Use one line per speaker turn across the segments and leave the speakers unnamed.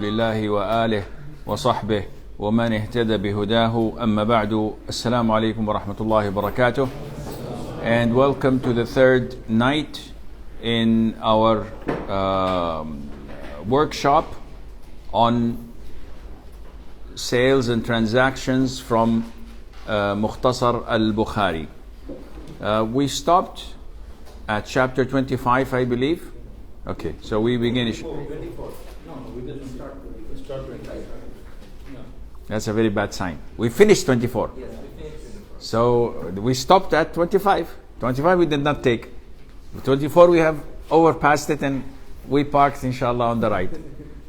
لله وآله وصحبه ومن اهتدى بهداه أما بعد السلام عليكم ورحمة الله وبركاته. And welcome to the third night in our workshop on sales and transactions from Mukhtasar al-Bukhari. We stopped at chapter 25, I believe. Okay, so we begin.
24. No, we didn't start. We started 25. No.
That's a very bad sign. We finished 24.
Yes, we finished 24.
So we stopped at 25. 25 we did not take. 24 we have overpassed it and we parked inshallah on the right.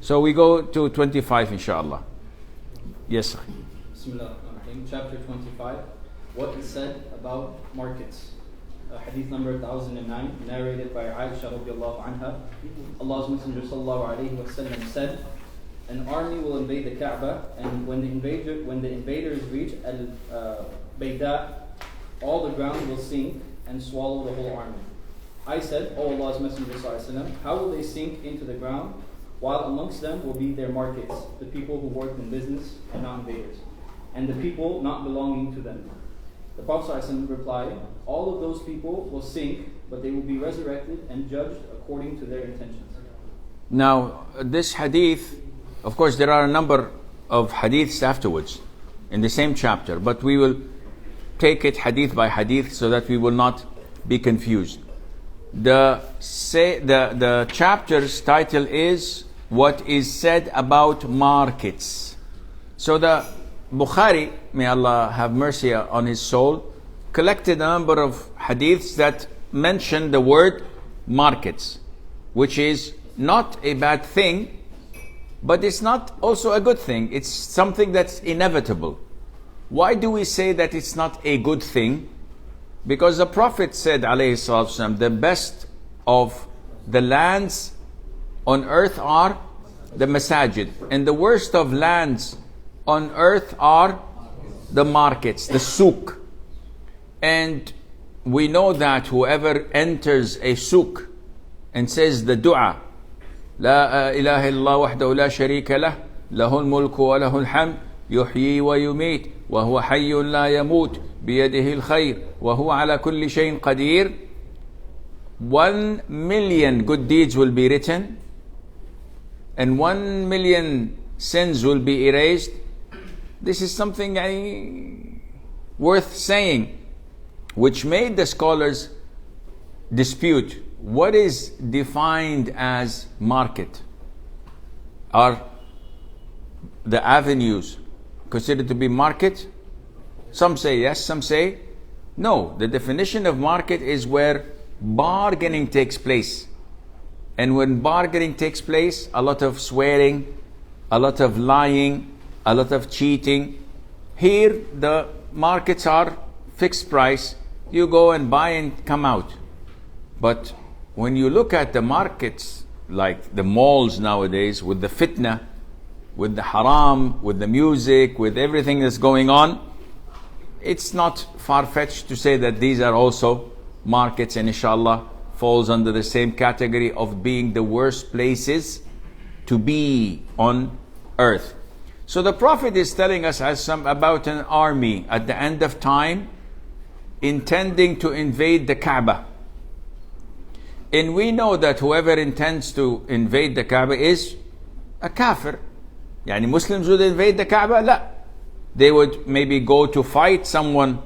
So we go to 25 inshallah. Yes.
Bismillahirrahmanirrahim. Chapter 25. What is said about markets. Hadith number 1009, narrated by Aisha radiallahu anha. Allah's Messenger sallallahu alayhi wa sallam said, an army will invade the Kaaba, and when the invaders reach al-Bayda, all the ground will sink and swallow the whole army. I said, O Allah's Messenger sallallahu alayhi wa sallam, how will they sink into the ground, while amongst them will be their markets, the people who work in business and not invaders, and the people not belonging to them? The Prophet ﷺ replied, all of those people will sink, but they will be resurrected and judged according to their intentions.
Now, this hadith, of course, there are a number of hadiths afterwards in the same chapter, but we will take it hadith by hadith so that we will not be confused. The chapter's title is What is Said About Markets. So the Bukhari, may Allah have mercy on his soul, collected a number of hadiths that mention the word markets, which is not a bad thing, but it's not also a good thing. It's something that's inevitable. Why do we say that it's not a good thing? Because the Prophet said, alayhi salatu wasalam, the best of the lands on earth are the masajid, and the worst of lands on earth are the markets, the souk. And we know that whoever enters a souk and says the dua, La ilaha illallah wahdahu la sharika lah, lahul mulku wa lahul hamd, yuhyi wa yumit, wa huwa hayyun la yamut, biyadihi al-khayr, wa huwa ala kulli shayin qadir. 1 million good deeds will be written, and 1 million sins will be erased. This is something worth saying, which made the scholars dispute what is defined as market. Are the avenues considered to be market? Some say yes, some say no. The definition of market is where bargaining takes place. And when bargaining takes place, a lot of swearing, a lot of lying, a lot of cheating. Here the markets are fixed price. You go and buy and come out. But when you look at the markets, like the malls nowadays, with the fitna, with the haram, with the music, with everything that's going on, it's not far-fetched to say that these are also markets, and inshallah falls under the same category of being the worst places to be on earth. So the Prophet is telling us about an army at the end of time intending to invade the Kaaba. And we know that whoever intends to invade the Kaaba is a kafir. Yani Muslims would invade the Kaaba? La. They would maybe go to fight someone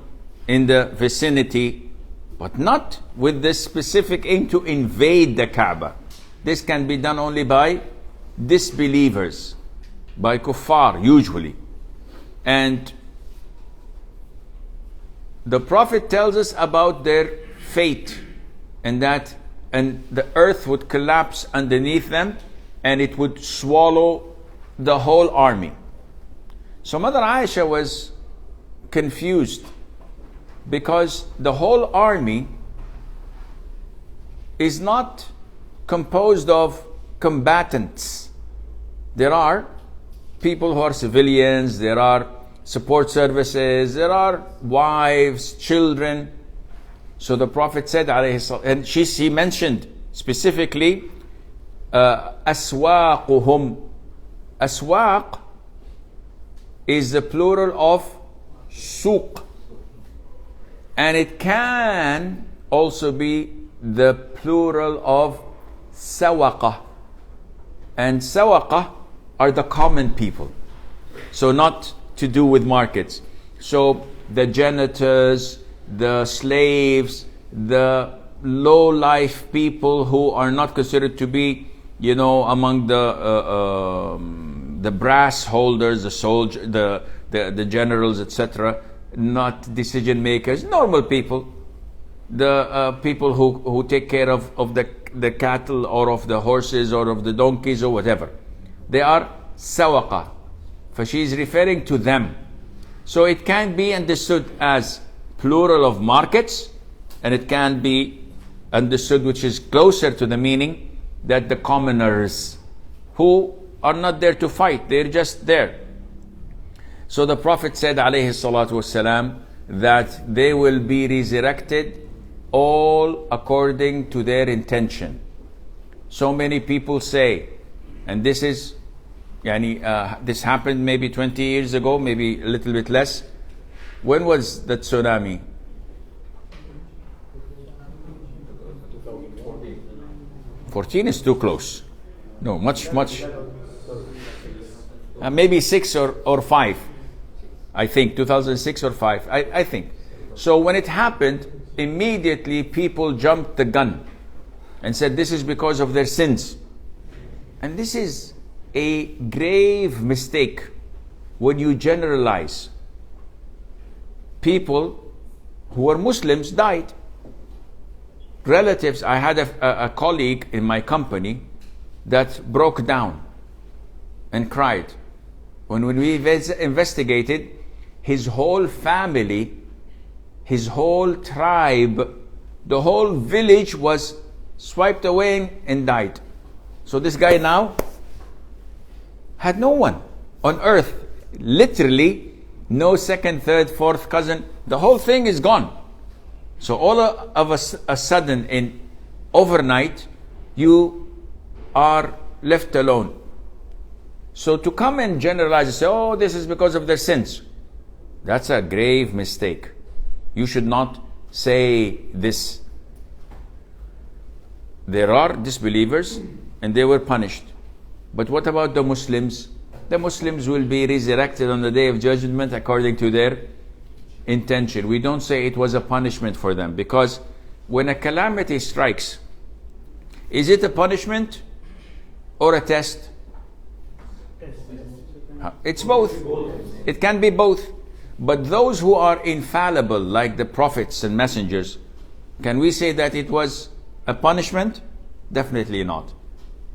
in the vicinity, but not with this specific aim to invade the Kaaba. This can be done only by disbelievers, by kuffar usually. And the Prophet tells us about their fate, and that the earth would collapse underneath them and it would swallow the whole army. So Mother Aisha was confused because the whole army is not composed of combatants. There are people who are civilians, there are support services, there are wives, children. So the Prophet said, and she mentioned specifically, aswaquhum, Aswaq is the plural of suq, and it can also be the plural of sawaqa, and sawaqa are the common people, so not to do with markets. So the janitors, the slaves, the low life people who are not considered to be, among the brass holders, the soldier, the generals, etc., not decision makers, normal people, the people who take care of the cattle or of the horses or of the donkeys or whatever. They are sawaqa. For she is referring to them. So it can be understood as plural of markets, and it can be understood, which is closer to the meaning, that the commoners who are not there to fight, they're just there. So the Prophet said, alayhi salatu wasalam, that they will be resurrected all according to their intention. So many people say, and this is, this happened maybe 20 years ago, maybe a little bit less. When was the tsunami? 14 is too close. No, much. Maybe 6 or 5. I think 2006 or 5. I think. So when it happened, immediately people jumped the gun and said this is because of their sins. And this is a grave mistake when you generalize. People who are Muslims died. Relatives, I had a colleague in my company that broke down and cried. When we investigated, his whole family, his whole tribe, the whole village was swiped away and died. So this guy now had no one on earth. Literally, no second, third, fourth cousin. The whole thing is gone. So all of a sudden, in overnight, you are left alone. So to come and generalize and say, oh, this is because of their sins, that's a grave mistake. You should not say this. There are disbelievers and they were punished. But what about the Muslims? The Muslims will be resurrected on the Day of Judgment according to their intention. We don't say it was a punishment for them, because when a calamity strikes, is it a punishment or a test? It's both. It can be both. But those who are infallible, like the prophets and messengers, can we say that it was a punishment? Definitely not.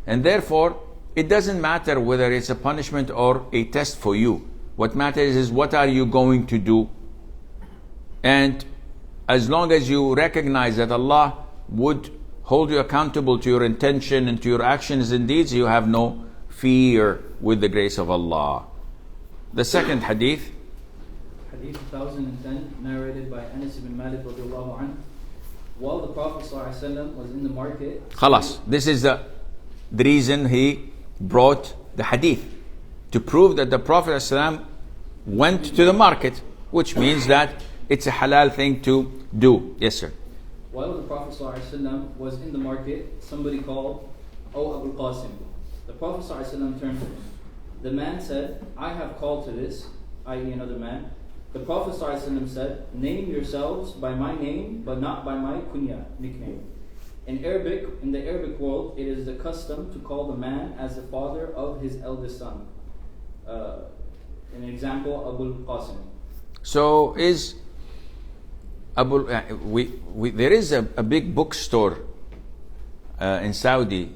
And therefore, it doesn't matter whether it's a punishment or a test for you. What matters is what are you going to do. And as long as you recognize that Allah would hold you accountable to your intention and to your actions and deeds, you have no fear with the grace of Allah. The second hadith.
Hadith 1010, narrated by Anas ibn Malik radiallahu anhu. While the Prophet ﷺ was in the market.
Khalas. This is the reason he brought the hadith, to prove that the Prophet ﷺ went to the market, which means that it's a halal thing to do. Yes, sir.
While the Prophet ﷺ was in the market, somebody called, "O Abu Qasim." The Prophet ﷺ turned to him. The man said, "I have called to this," i.e. another man. The Prophet ﷺ said, "Name yourselves by my name, but not by my kunya, nickname." In the Arabic world, it is the custom to call the man as the father of his eldest son. An example, Abu Qasim.
So is there is a big bookstore in Saudi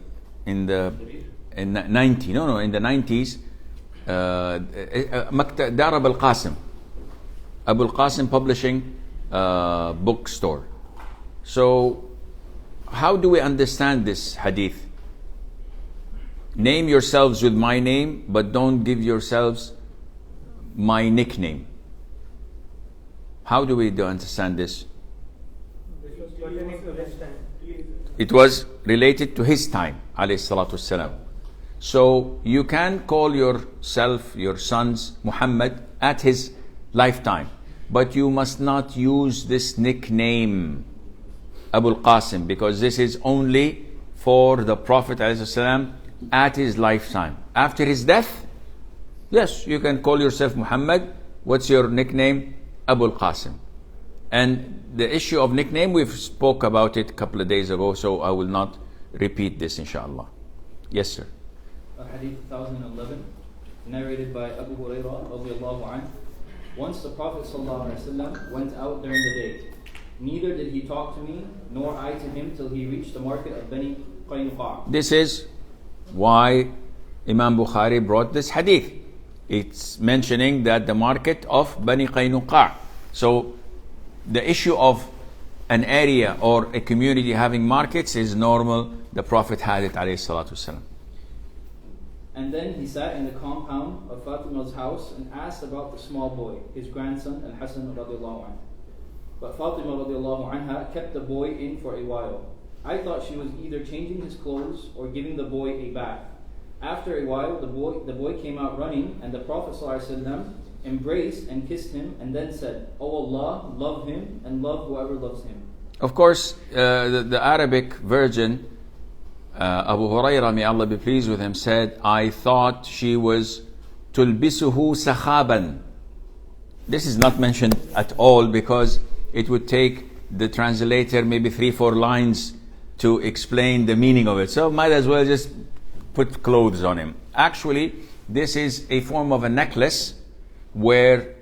in the 90s. Dar Abu Qasim. Abu Qasim Publishing bookstore. So how do we understand this hadith? Name yourselves with my name, but don't give yourselves my nickname. How do we understand this? It was related to his time, alayhi salatu wassalam. So you can call yourself, your sons, Muhammad at his lifetime. But you must not use this nickname, Abu al-Qasim, because this is only for the Prophet ﷺ at his lifetime. After his death, yes, you can call yourself Muhammad. What's your nickname? Abu al-Qasim. And the issue of nickname, we've spoke about it a couple of days ago, so I will not repeat this, inshallah. Yes, sir.
Hadith 1011, narrated by Abu Hurairah radiallahu anhu. Once the Prophet ﷺ went out during the day. Neither did he talk to me, nor I to him, till he reached the market of Bani Qaynuqa.
This is why Imam Bukhari brought this hadith. It's mentioning that the market of Bani Qaynuqa. So the issue of an area or a community having markets is normal. The Prophet had it, alayhi salatu wasalam.
And then he sat in the compound of Fatima's house and asked about the small boy, his grandson, Al-Hasan radiallahu anhu. But Fatima radiallahu anha kept the boy in for a while. I thought she was either changing his clothes or giving the boy a bath. After a while, the boy came out running, and the Prophet ﷺ embraced and kissed him, and then said, "O Allah, love him and love whoever loves him."
Of course, the Arabic version, Abu Hurairah, may Allah be pleased with him, said, I thought she was tulbisuhu sakhaban. This is not mentioned at all because it would take the translator maybe 3-4 lines to explain the meaning of it. So might as well just put clothes on him. Actually, this is a form of a necklace where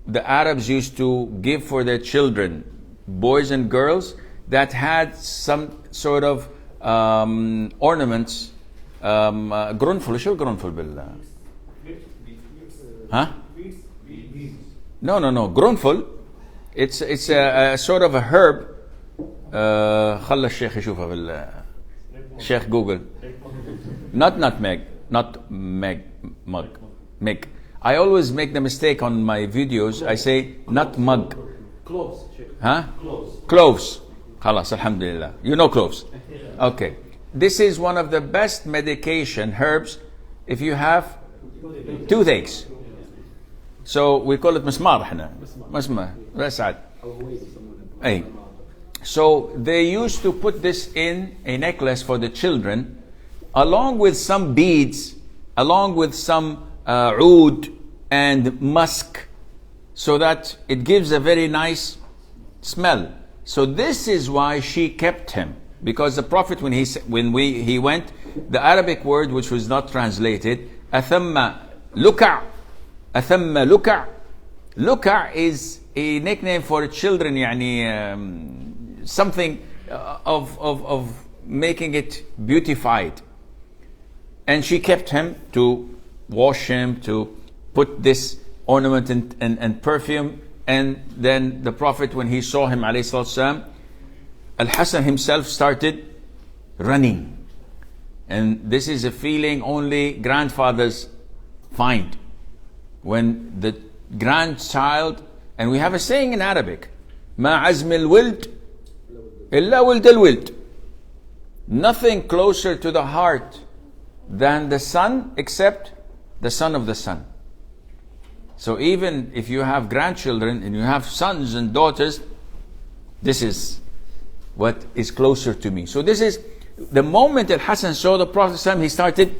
the Arabs used to give for their children, boys and girls, that had some sort of ornaments. Grunful, شو grunful بالله؟ Huh? No. Grunful. It's a sort of a herb. خلى الشيخ يشوفها بال Sheikh Google. Not nutmeg, not meg. I always make the mistake on my videos. I say not mug.
Cloves.
Huh? Cloves. خلاص, alhamdulillah. You know cloves. Okay. This is one of the best medication herbs if you have toothaches. So we call it مسمار احنا. مسمار. رسعد. Hey. So they used to put this in a necklace for the children, along with some beads, along with some oud and musk, so that it gives a very nice smell. So this is why she kept him, because the Prophet, when he went, the Arabic word which was not translated, athamma luka', athamma luka'. Luka' is a nickname for children, يعني something of making it beautified. And she kept him to wash him, to put this ornament and perfume. And then the Prophet, when he saw him, alayhi salatu wasalam, Al-Hasan himself started running. And this is a feeling only grandfathers find. When the grandchild, and we have a saying in Arabic, Ma azm al-wild illa wild al-wild. Nothing closer to the heart than the son except the son of the son. So even if you have grandchildren and you have sons and daughters, this is what is closer to me. So this is the moment Al-Hasan saw the Prophet, he started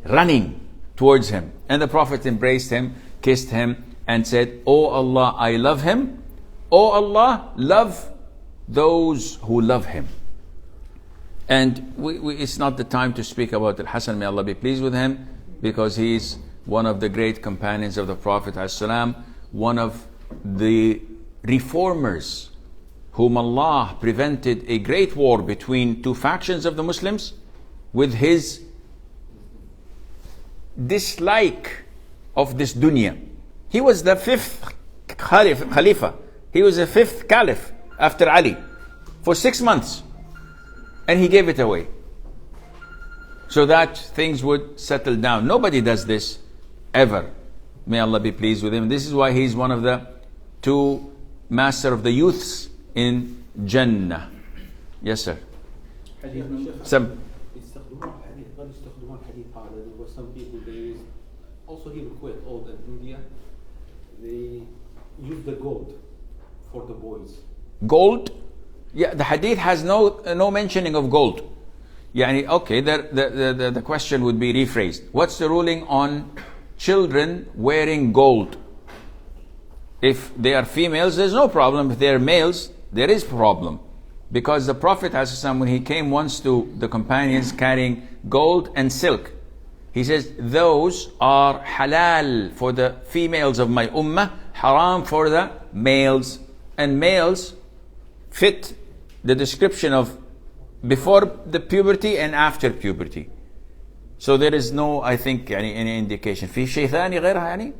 running towards him. And the Prophet embraced him, kissed him, and said, "O Allah, I love him. O Allah, love those who love him." And it's not the time to speak about Al-Hasan, may Allah be pleased with him, because he is one of the great companions of the Prophet ﷺ, one of the reformers whom Allah prevented a great war between two factions of the Muslims with his dislike of this dunya. He was the 5th Khalifa. He was the 5th Caliph after Ali for 6 months. And he gave it away so that things would settle down. Nobody does this ever. May Allah be pleased with him. This is why he's one of the 2 master of the youths in Jannah. Yes, sir.
Hadith number
Some.
يستخدمون الحديث، قد يستخدمون الحديث هذا also here in Kuwait, old in India, they use the gold for the boys.
Gold? Yeah, the hadith has no mentioning of gold. Yani, okay, the question would be rephrased. What's the ruling on children wearing gold? If they are females, there's no problem. If they are males, there is problem. Because the Prophet, when he came once to the companions carrying gold and silk, he says, those are halal for the females of my ummah, haram for the males. And males fit the description of before the puberty and after puberty. So there is no, I think, any indication. في شيء ثاني غيرها يعني؟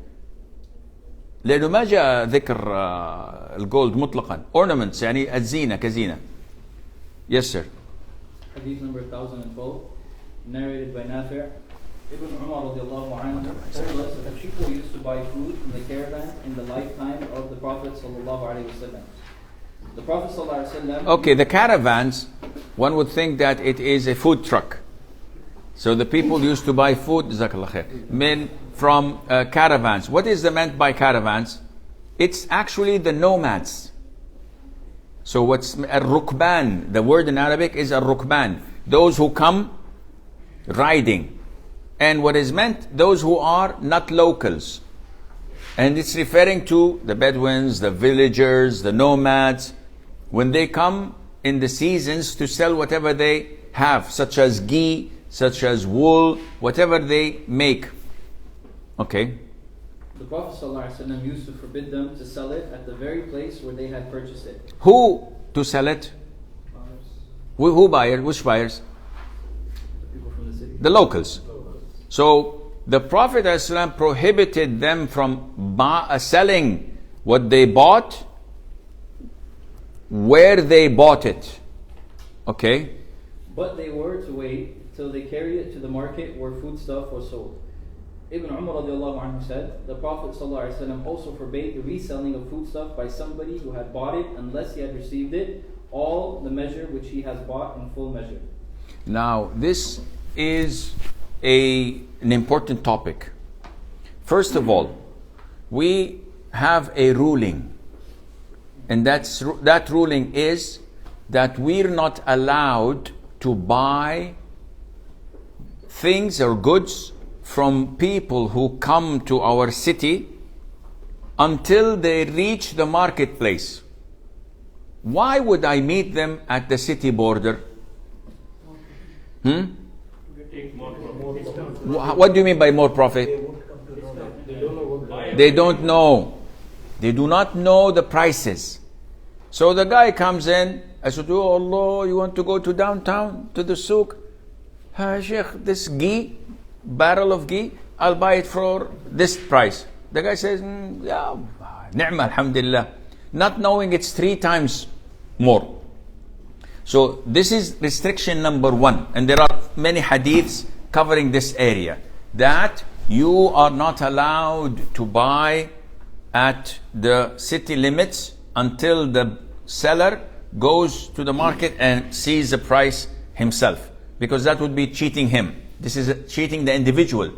لأنه ما جاء ذكر الجولد مطلقا. Ornaments يعني الزينة كزينة. Yes, sir.
Hadith number 1012, narrated by Nafi'. Ibn Umar radiallahu anhu told us that people used to buy food in the caravan in the lifetime of the Prophet sallallahu alaihi wasallam. The Prophet sallallahu alaihi wasallam.
Okay, the caravans, one would think that it is a food truck. So the people used to buy food, jazakallah khair, from caravans. What is meant by caravans? It's actually the nomads. So what's al-rukban, the word in Arabic is al-rukban, those who come riding. And what is meant, those who are not locals. And it's referring to the Bedouins, the villagers, the nomads, when they come in the seasons to sell whatever they have, such as ghee, such as wool, whatever they make. Okay.
The Prophet ﷺ used to forbid them to sell it at the very place where they had purchased it.
Who to sell it?
Buyers.
Who buyers? Which buyers?
The people from the city.
The locals. So the Prophet ﷺ prohibited them from selling what they bought where they bought it. Okay?
But they were to wait till they carried it to the market where foodstuff was sold. Ibn Umar radiallahu anhu said, the Prophet ﷺ also forbade the reselling of foodstuff by somebody who had bought it unless he had received it, all the measure which he has bought in full measure.
Now, this is an important topic. First of all, we have a ruling, and that ruling is that we're not allowed to buy things or goods from people who come to our city until they reach the marketplace. Why would I meet them at the city border? What do you mean by more profit? They don't know. They do not know the prices. So the guy comes in, I said, oh Allah, you want to go to downtown, to the souk? Shaykh, this ghee, barrel of ghee, I'll buy it for this price. The guy says, yeah, ni'ma, alhamdulillah. Not knowing it's 3 times more. So this is restriction number 1. And there are many hadiths covering this area. That you are not allowed to buy at the city limits until the seller goes to the market and sees the price himself. Because that would be cheating him. This is cheating the individual.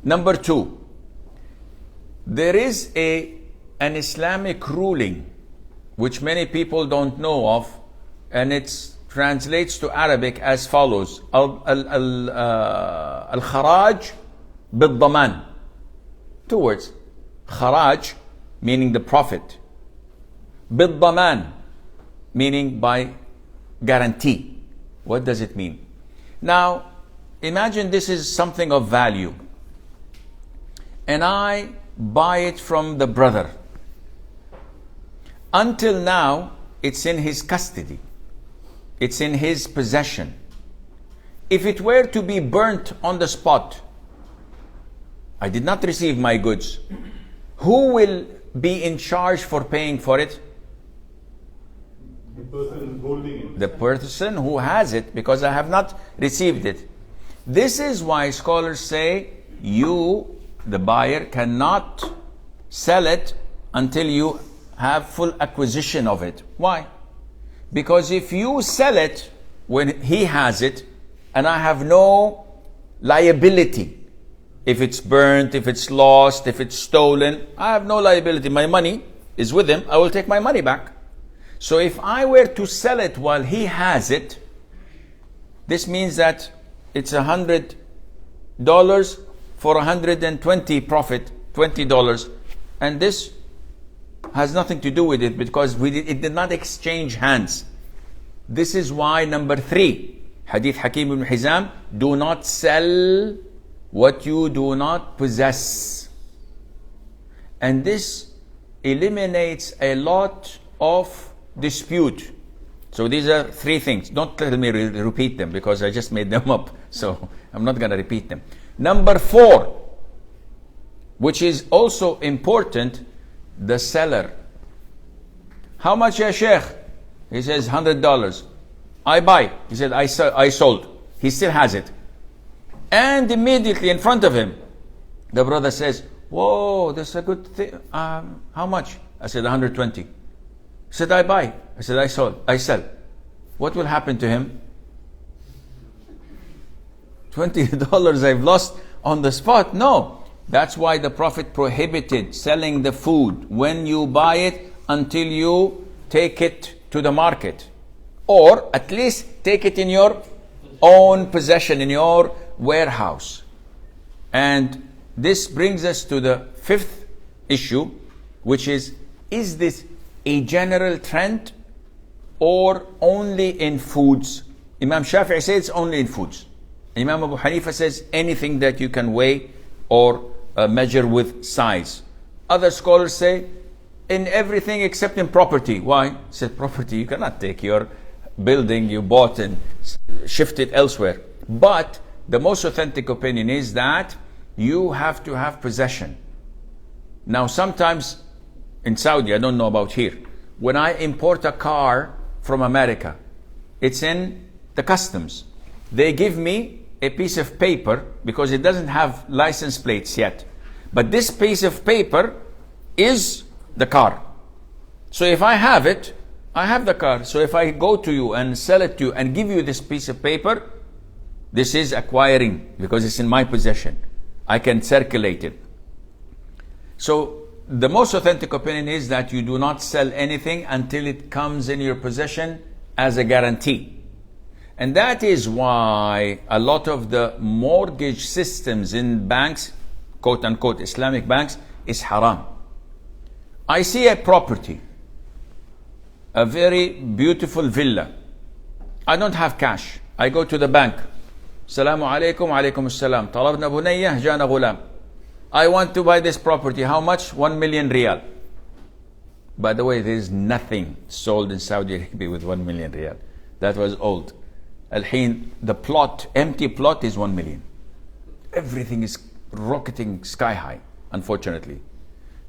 Number 2, there is an Islamic ruling which many people don't know of, and it translates to Arabic as follows: al-kharaj bil-daman. 2 words. Kharaj meaning the profit. Bil-daman meaning by guarantee. What does it mean? Now, imagine this is something of value, and I buy it from the brother. Until now, it's in his custody. It's in his possession. If it were to be burnt on the spot, I did not receive my goods. Who will be in charge for paying for it?
The person holding it.
The person who has it, because I have not received it. This is why scholars say you, the buyer, cannot sell it until you have full acquisition of it. Why? Because if you sell it when he has it and I have no liability, If it's burnt, if it's lost, if it's stolen, I have no liability. My money is with him. I will take my money back. So if I were to sell it while he has it, this means that it's $100 for 120 profit, $20. And this has nothing to do with it because it did not exchange hands. This is why number 3, Hadith Hakim ibn Hizam, do not sell what you do not possess. And this eliminates a lot of dispute. So these are 3 things. Don't tell me repeat them because I just made them up. So I'm not going to repeat them. Number 4, which is also important, the seller. How much, ya Shaykh? He says $100. I buy. He said, I sold. He still has it. And immediately in front of him, the brother says, whoa, that's a good thing. How much? I said, 120. He said, I buy. I said, I sell. What will happen to him? $20 I've lost on the spot? No. That's why the Prophet prohibited selling the food when you buy it until you take it to the market. Or at least take it in your own possession, in your warehouse. And this brings us to the 5th issue, which is this a general trend or only in foods? Imam Shafi'i says it's only in foods. Imam Abu Hanifa says anything that you can weigh or measure with size. Other scholars say in everything except in property. Why? He said property, you cannot take your building you bought and shift it elsewhere. But the most authentic opinion is that you have to have possession. Now sometimes in Saudi, I don't know about here, when I import a car from America, it's in the customs. They give me a piece of paper because it doesn't have license plates yet. But this piece of paper is the car. So if I have it, I have the car. So if I go to you and sell it to you and give you this piece of paper, this is acquiring because it's in my possession. I can circulate it. So the most authentic opinion is that you do not sell anything until it comes in your possession as a guarantee. And that is why a lot of the mortgage systems in banks, quote unquote Islamic banks, is haram. I see a property, a very beautiful villa. I don't have cash. I go to the bank. Assalamu alaikum, alaikum assalam. Talabna bunayya, jana ghulam. I want to buy this property. How much? 1 million riyal. By the way, there is nothing sold in Saudi Arabia with 1 million riyal. That was old. Al-Hin, the plot, empty plot is 1 million. Everything is rocketing sky high, unfortunately.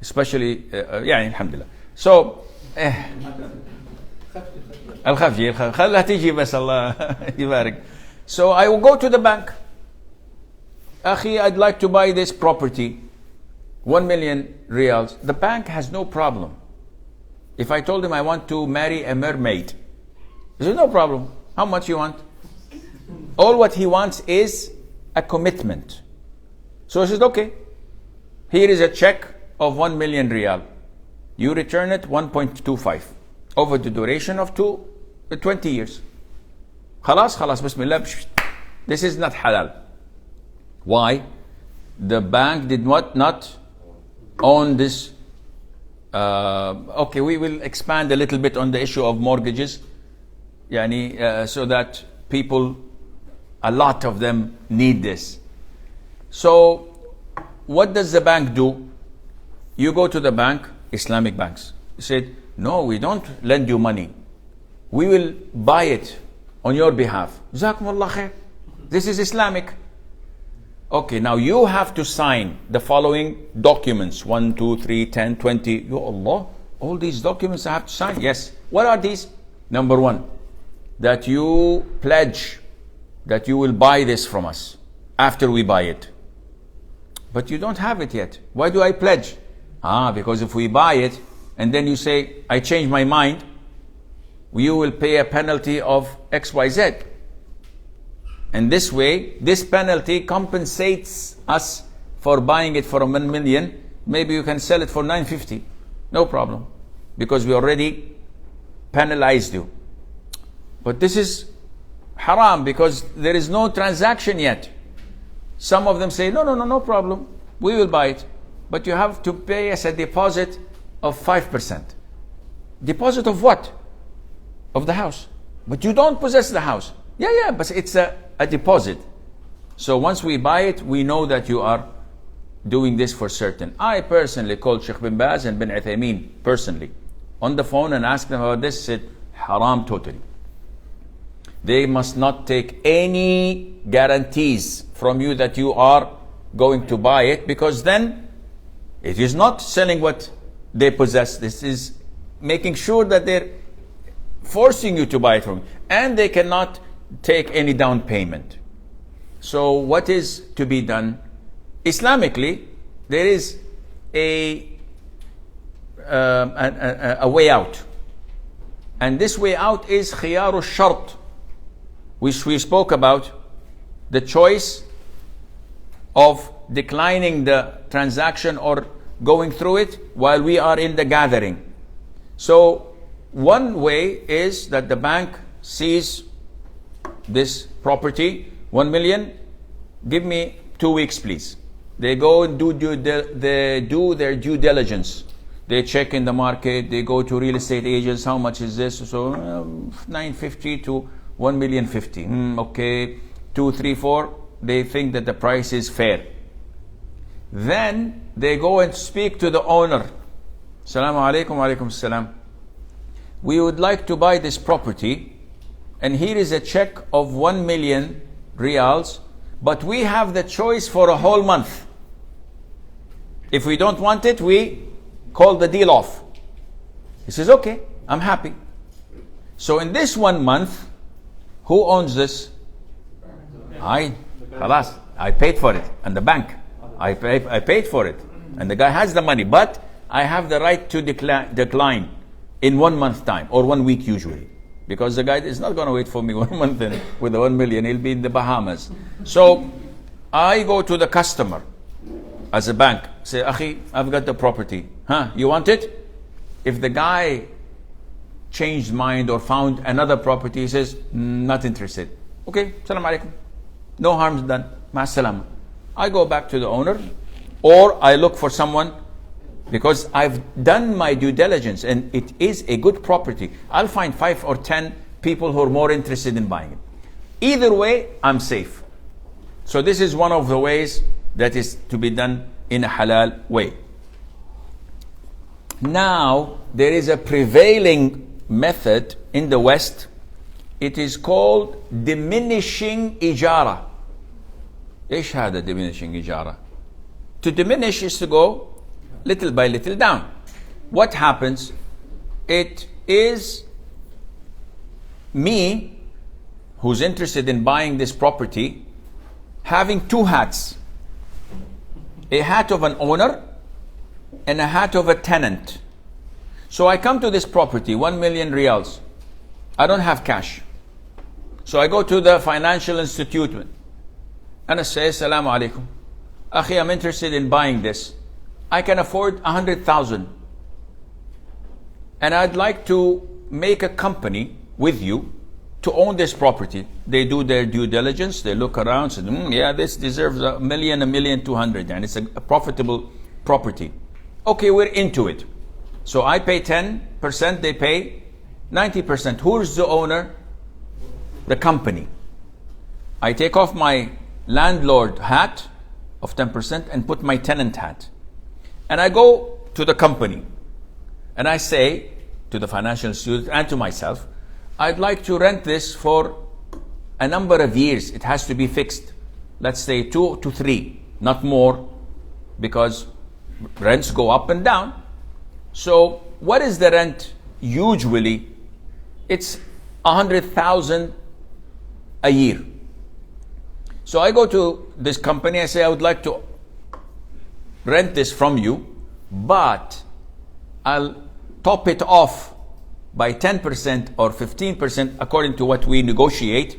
Especially, alhamdulillah. So, الخفجي خلها تيجي بس الله يبارك. So I will go to the bank. Akhi, I'd like to buy this property, 1 million riyals. The bank has no problem. If I told him I want to marry a mermaid, he said, no problem. How much you want? All what he wants is a commitment. So he says, okay, here is a check of 1 million riyal. You return it 1.25 over the duration of 20 years. Khalas, bismillah. This is not halal. Why? The bank did not own this. Okay, we will expand a little bit on the issue of mortgages. So that people, a lot of them need this. So what does the bank do? You go to the bank, Islamic banks. You said, no, we don't lend you money. We will buy it on your behalf. Jazakumullah khair. This is Islamic. Okay, now you have to sign the following documents. 1, 2, 3, 10, 20. Ya Allah, all these documents I have to sign? Yes. What are these? Number 1, that you pledge that you will buy this from us after we buy it. But you don't have it yet. Why do I pledge? Because if we buy it and then you say, I change my mind, you will pay a penalty of XYZ. And this way, this penalty compensates us for buying it for 1 million, maybe you can sell it for 950. No problem. Because we already penalized you. But this is haram because there is no transaction yet. Some of them say, no problem. We will buy it. But you have to pay us a deposit of 5%. Deposit of what? Of the house. But you don't possess the house. Yeah, but it's a deposit. So once we buy it, we know that you are doing this for certain. I personally called Shaykh bin Baz and bin Uthaymeen personally on the phone and asked them about this. Said, haram totally. They must not take any guarantees from you that you are going to buy it, because then it is not selling what they possess. This is making sure that they're forcing you to buy it from you. And they cannot take any down payment. So what is to be done? Islamically, there is a way out. And this way out is khiyaru shart, which we spoke about, the choice of declining the transaction or going through it while we are in the gathering. So one way is that the bank sees this property, 1 million, give me 2 weeks please. They go and do their due diligence. They check in the market, they go to real estate agents, how much is this? So 950 to 1,050,000. Okay, 2, 3, 4, they think that the price is fair. Then they go and speak to the owner. Assalamu alaikum wa alaikum salam. We would like to buy this property, and here is a check of 1 million riyals, but we have the choice for a whole month. If we don't want it, we call the deal off. He says, okay, I'm happy. So in this 1 month, who owns this? Khalas, I paid for it, and the bank. I paid for it, and the guy has the money, but I have the right to decline in 1 month time, or 1 week usually, because the guy is not going to wait for me 1 month with the 1 million. He'll be in the Bahamas. So I go to the customer as a bank, say, Akhi, I've got the property. You want it? If the guy changed mind or found another property, he says, not interested. Okay, salam alaikum. No harm's done. Ma'as-salam. I go back to the owner, or I look for someone, because I've done my due diligence and it is a good property. I'll find 5 or 10 people who are more interested in buying it. Either way, I'm safe. So this is one of the ways that is to be done in a halal way. Now, there is a prevailing method in the West. It is called diminishing ijara. إيش هذا diminishing ijara? To diminish is to go little by little down. What happens? It is me who's interested in buying this property having 2 hats. A hat of an owner and a hat of a tenant. So I come to this property, 1 million riyals. I don't have cash. So I go to the financial institute and I say, Assalamu alaikum. Akhi, I'm interested in buying this. I can afford 100,000. And I'd like to make a company with you to own this property. They do their due diligence. They look around, say, yeah, this deserves 1,200,000, and it's a profitable property. Okay, we're into it. So I pay 10%, they pay 90%. Who's the owner? The company. I take off my landlord hat of 10% and put my tenant hat. And I go to the company and I say to the financial institute and to myself, I'd like to rent this for a number of years. It has to be fixed. Let's say 2 to 3, not more, because rents go up and down. So what is the rent usually? It's 100,000 a year. So I go to this company, I say, I would like to rent this from you, but I'll top it off by 10% or 15% according to what we negotiate,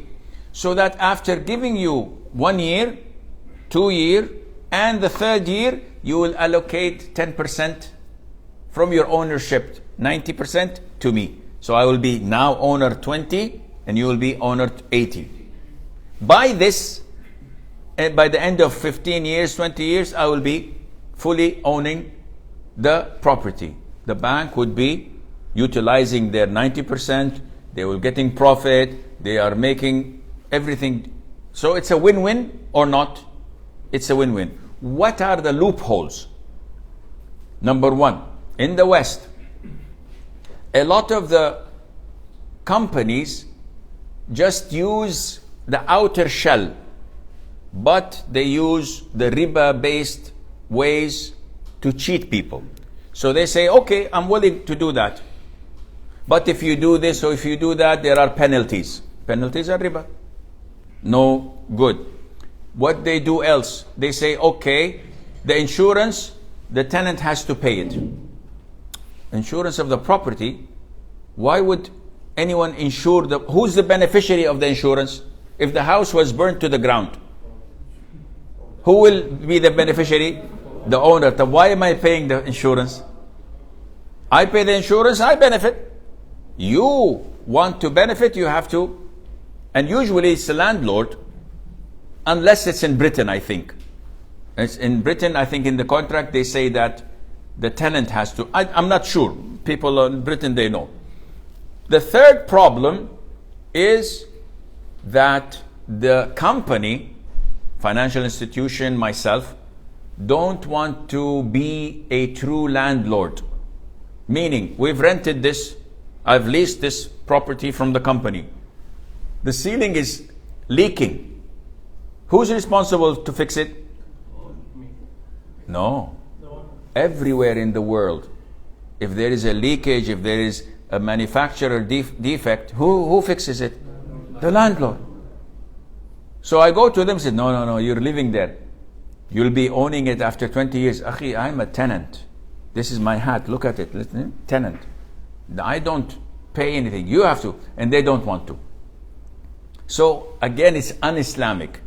so that after giving you 1 year, 2 year, And the third year, you will allocate 10% from your ownership, 90% to me. So I will be now owner 20 and you will be owner 80. By this, by the end of 15 years, 20 years, I will be fully owning the property. The bank would be utilizing their 90%, they will getting profit, they are making everything. So it's a win-win or not? It's a win-win. What are the loopholes? Number one, in the West, a lot of the companies just use the outer shell, but they use the riba-based ways to cheat people. So they say, okay, I'm willing to do that. But if you do this or if you do that, there are penalties. Penalties are riba. No good. What they do else, they say, okay, the insurance, the tenant has to pay it. Insurance of the property, why would anyone insure who's the beneficiary of the insurance? If the house was burnt to the ground, who will be the beneficiary? The owner. So why am I paying the insurance? I pay the insurance, I benefit. You want to benefit, you have to. And usually it's the landlord, unless it's in Britain, I think. It's in Britain, I think in the contract they say that the tenant has to. I'm not sure. People in Britain, they know. The third problem is that the company, financial institution, myself, don't want to be a true landlord. Meaning, we've rented this, I've leased this property from the company. The ceiling is leaking. Who's responsible to fix it? No. Everywhere in the world, if there is a leakage, if there is a manufacturer defect, who fixes it? The landlord. So I go to them and say, no, you're living there. You'll be owning it after 20 years. Akhi, I'm a tenant. This is my hat. Look at it. Listen, tenant. I don't pay anything. You have to. And they don't want to. So again, it's un-Islamic.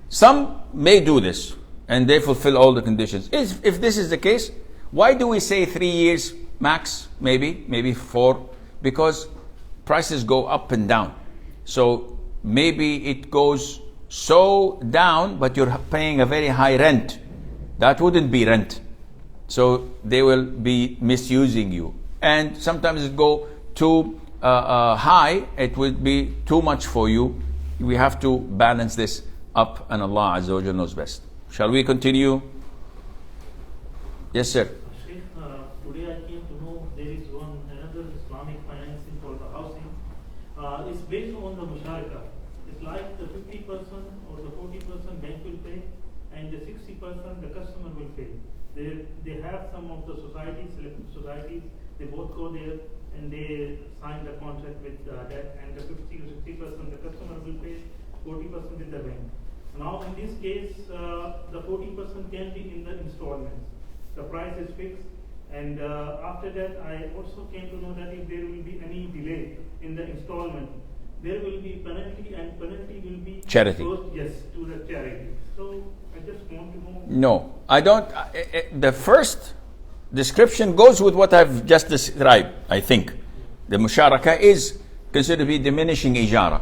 Some may do this and they fulfill all the conditions. If this is the case, why do we say 3 years max, maybe 4? Because prices go up and down. So maybe it goes so down, but you're paying a very high rent. That wouldn't be rent. So they will be misusing you. And sometimes it go too high, it would be too much for you. We have to balance this up, and Allah Azza wa Jalla knows best. Shall we continue? Yes, sir.
Shaykh, today I came to know there is another Islamic financing for the housing. It's based on the musharaka. It's like the 50% or the 40% bank will pay, and the 60% the customer will pay. They have some of the societies, they both go there and they sign the contract with that, and the 50 or 60% the customer will pay, 40% with the bank. Now in this case, the 40% can be in the installments. The price is fixed, and after that I also came to know that if there will be any delay in the installment, there will be penalty, and penalty will be
charity.
Yes, to the charity. So I just want to know.
No, I don't. The first description goes with what I've just described, I think. The musharaka is considered to be diminishing ijara.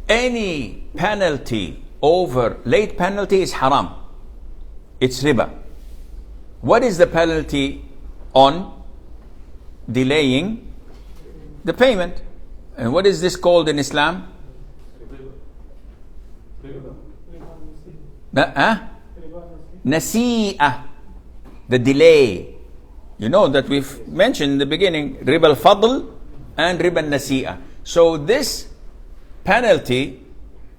Any penalty over late penalty is haram. It's riba. What is the penalty on delaying the payment? And what is this called in Islam? Nasi'ah. The delay. You know that we've mentioned in the beginning, riba al-fadl and riba al-nasi'ah. So this penalty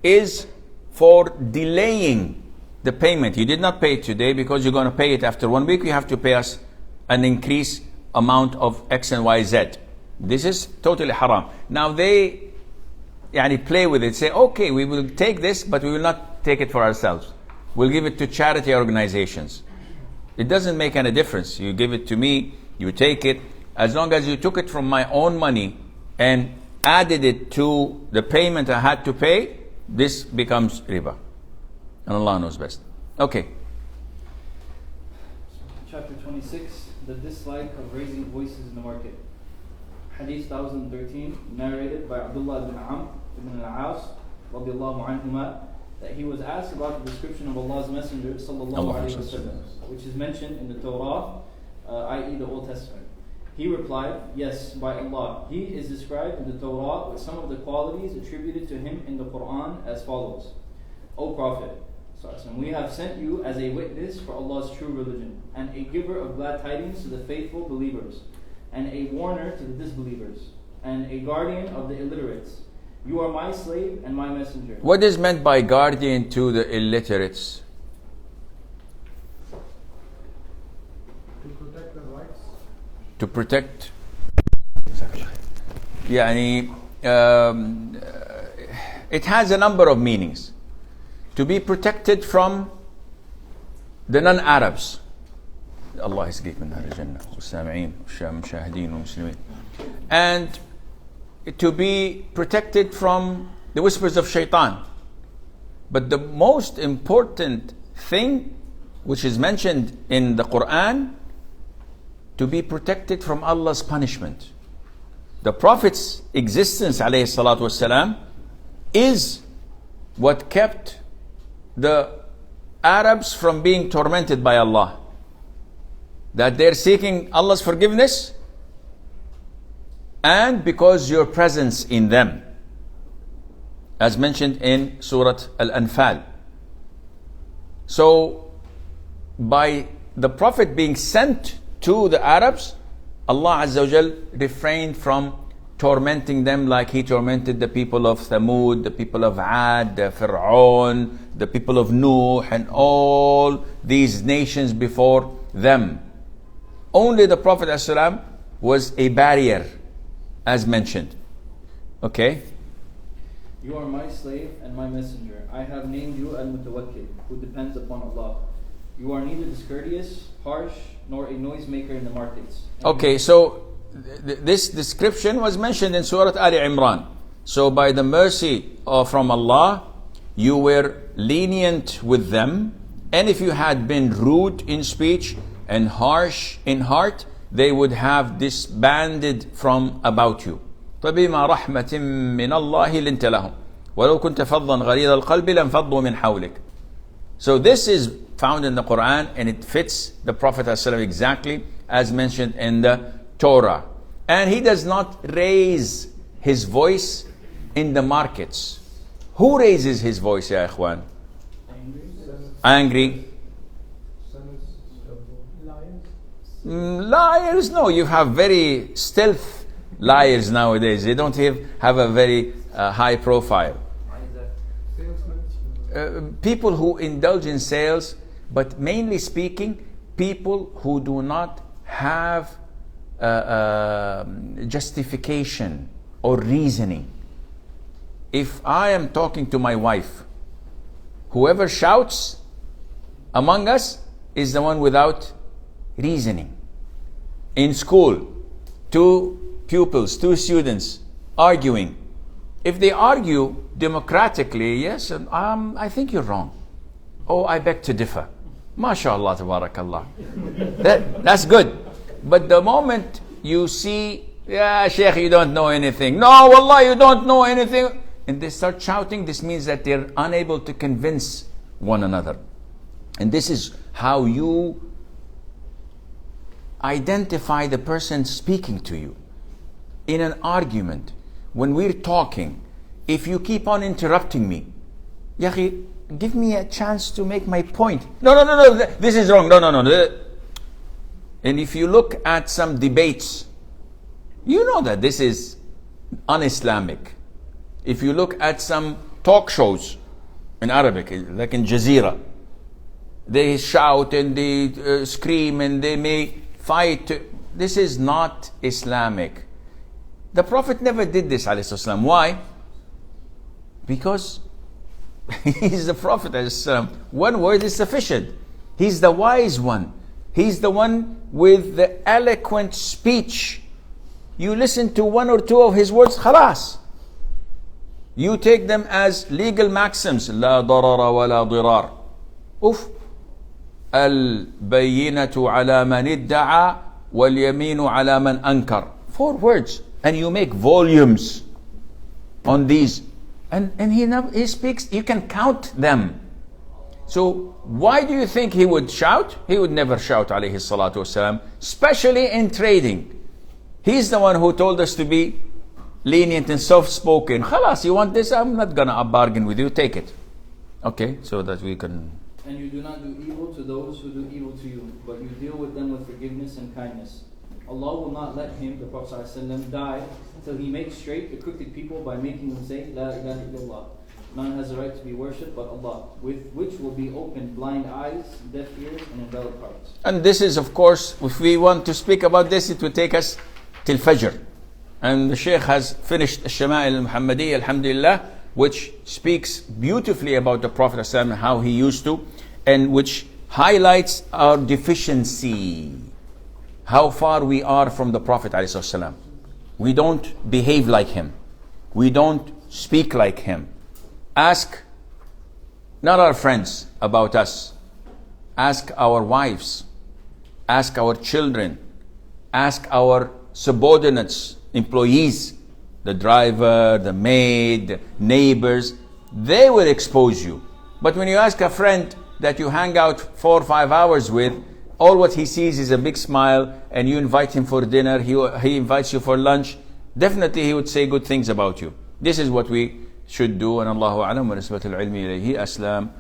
is for delaying the payment. You did not pay it today because you're going to pay it after 1 week. You have to pay us an increased amount of X and Y, Z. This is totally haram. Now they play with it, say, okay, we will take this, but we will not take it for ourselves. We'll give it to charity organizations. It doesn't make any difference. You give it to me, you take it. As long as you took it from my own money and added it to the payment I had to pay, this becomes riba. And Allah knows best. Okay.
Chapter 26, the dislike of raising voices in the market. Hadith 1013, narrated by Abdullah ibn Amr ibn al-As, radiallahu anhuma, that he was asked about the description of Allah's Messenger, sallallahu alayhi wasallam, which is mentioned in the Torah, i.e. the Old Testament. He replied, yes, by Allah. He is described in the Torah with some of the qualities attributed to him in the Quran as follows. O Prophet, we have sent you as a witness for Allah's true religion, and a giver of glad tidings to the faithful believers, and a warner to the disbelievers, and a guardian of the illiterates. You are my slave and my messenger.
What is meant by guardian to the illiterates?
To protect their rights.
To protect. يعني, it has a number of meanings. To be protected from the non-Arabs. Allah يسقيك من أهل الجنة والسامعين والمشاهدين والمسلمين. And to be protected from the whispers of shaitan. But the most important thing which is mentioned in the Quran, to be protected from Allah's punishment. The Prophet's existence, alayhi salatu wasalam, is what kept the Arabs from being tormented by Allah. That they're seeking Allah's forgiveness, and because your presence in them, as mentioned in Surah Al-Anfal. So, by the Prophet being sent to the Arabs, Allah Azza wa Jal refrained from tormenting them like He tormented the people of Thamud, the people of Ad, the Fir'aun, the people of Nuh, and all these nations before them. Only the Prophet ﷺ was a barrier, as mentioned. Okay?
You are my slave and my messenger. I have named you Al-Mutawakkil, who depends upon Allah. You are neither discourteous, harsh, nor a noisemaker in the markets.
Okay, so this description was mentioned in Surah Ali Imran. So by the mercy from Allah, you were lenient with them, and if you had been rude in speech and harsh in heart, they would have disbanded from about you. فبما رحمة من الله لنت لهم ولو كنت فظا غليظ القلب لانفضوا من حولك. So this is found in the Quran, and it fits the Prophet ﷺ exactly as mentioned in the Torah. And he does not raise his voice in the markets. Who raises his voice, ya ikhwan? Angry. Liars? No, you have very stealth liars nowadays. They don't have a very high profile. People who indulge in sales, but mainly speaking, people who do not have justification or reasoning. If I am talking to my wife, whoever shouts among us is the one without reasoning. In school, two pupils, two students arguing. If they argue democratically, yes, I think you're wrong. Oh, I beg to differ. MashaAllah, tabarakallah. That's good. But the moment you see, yeah, Shaykh, you don't know anything. No, wallah, you don't know anything. And they start shouting, this means that they're unable to convince one another. And this is how you identify the person speaking to you. In an argument, when we're talking, if you keep on interrupting me, Yahi, give me a chance to make my point. No, this is wrong. No. And if you look at some debates, you know that this is un-Islamic. If you look at some talk shows in Arabic, like in Jazeera, they shout and they scream and they may fight. This is not Islamic. The Prophet never did this, alayhi salam. Why? Because he's the Prophet, alayhi salam. One word is sufficient. He's the wise one. He's the one with the eloquent speech. You listen to one or two of his words, khalas. You take them as legal maxims. La darara wa la dirar. Oof. البينة على من ادعى واليمين على من أنكر. 4 words, and you make volumes on these, and he speaks, you can count them. So why do you think he would shout? He would never shout, alayhi salatu wasalam, especially in trading. He's the one who told us to be lenient and soft-spoken. Khalas, you want this? I'm not gonna bargain with you, take it. Okay, so that we can...
And you do not do evil to those who do evil to you, but you deal with them with forgiveness and kindness. Allah will not let him, the Prophet ﷺ, die till he makes straight the crooked people by making them say, La ilaha illallah. None has the right to be worshipped but Allah, with which will be opened blind eyes, deaf ears, and enveloped hearts.
And this is, of course, if we want to speak about this, it will take us till Fajr. And the Shaykh has finished Al-Shama'il al-Muhammadiyya, alhamdulillah, which speaks beautifully about the Prophet ﷺ, how he used to, and which highlights our deficiency, how far we are from the Prophet ﷺ. We don't behave like him. We don't speak like him. Ask not our friends about us. Ask our wives. Ask our children. Ask our subordinates, employees, the driver, the maid, the neighbors. They will expose you. But when you ask a friend that you hang out 4 or 5 hours with, all what he sees is a big smile, and you invite him for dinner, he invites you for lunch, definitely he would say good things about you. This is what we should do. And Allahu a'lam wa nisbatul ilmi ilayhi aslam.